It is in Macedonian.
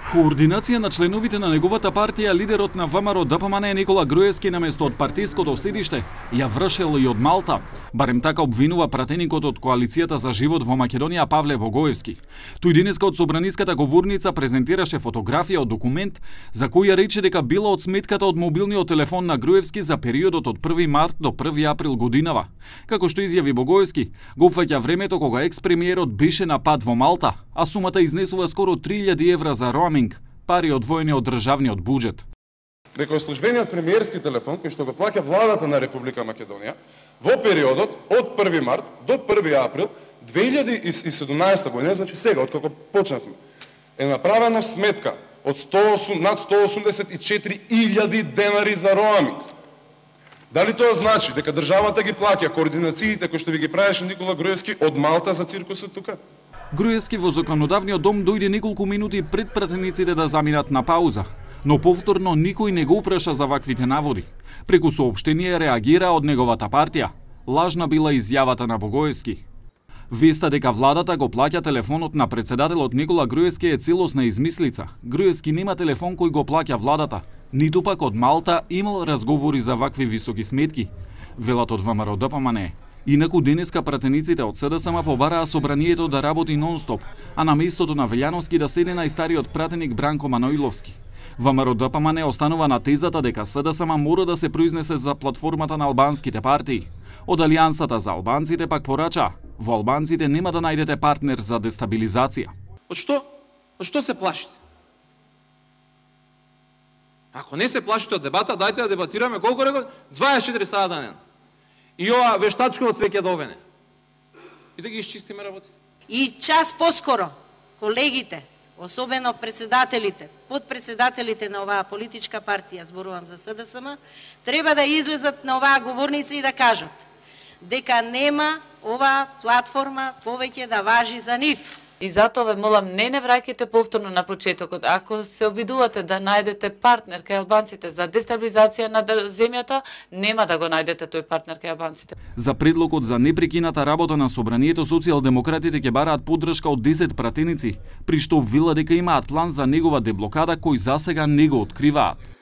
Координација на членовите на неговата партија, лидерот на ВМРО ДПМН Никола Груевски наместо од партиското седиште ја вршел и од Малта. Барем така обвинува пратеникот од Коалицијата за живот во Македонија Павле Богоевски. Тој денеска од собраниската говорница презентираше фотографија од документ за кој ја рече дека била од сметката од мобилниот телефон на Груевски за периодот од 1 март до 1 април годинава. Како што изјави Богоевски, го опфаќа времето кога екс-премиерот беше на пат во Малта, а сумата изнесува скоро 3000 евра за роаминг, пари одвоени од државниот буџет. Дека службениот премиерски телефон кој што го плаќа владата на Република Македонија во периодот од 1 март до 1 април 2017 година, значи сега откако почнавме, е направена сметка од над 184.000 денари за роаминг. Дали тоа значи дека државата ги плаќа координациите кои што ви ги правеше Никола Груевски од Малта за циркусот тука? Груевски во законодавниот дом дојде неколку минути пред пратениците да заминат на пауза, но повторно никој не го упраша за ваквите наводи. Преку соопштение реагира од неговата партија. Лажна била изјавата на Богоевски. Веста дека владата го плаќа телефонот на председателот Никола Груевски е целосна измислица. Груевски нема телефон кој го плаќа владата, ниту пак од Малта имал разговори за вакви високи сметки, велат од ВМРО ДПМН. Инаку денеска пратениците од СДСМ побараа собранието да работи нон-стоп, а на местото на Велјановски да седе најстариот пратеник Бранко Маноиловски. ВМРО ДПМН останува на тезата дека СДСМ мора да се произнесе за платформата на албанските партии. Од Алијансата за албанците пак порача: во албанците нема да најдете партнер за дестабилизација. Од што? Од што се плашите? Ако не се плашите од дебата, дајте да дебатираме колку рекол 24 сата на ден. И ова вештачково цвеќе довене. И да ги исчистиме работите. И час поскоро, колегите, особено председателите, подпредседателите на оваа политичка партија, зборувам за СДСМ, треба да излезат на оваа говорница и да кажат дека нема оваа платформа повеќе да важи за нив. И затоа ве молам, не враќајте повторно на почетокот. Ако се обидувате да најдете партнер кај албанците за дестабилизација на земјата, нема да го најдете тој партнер кај албанците. За предлогот за непрекината работа на собранието, социјалдемократите ќе бараат поддршка од 10 пратеници, при што вела дека имаат план за негова деблокада кој засега не го откриваат.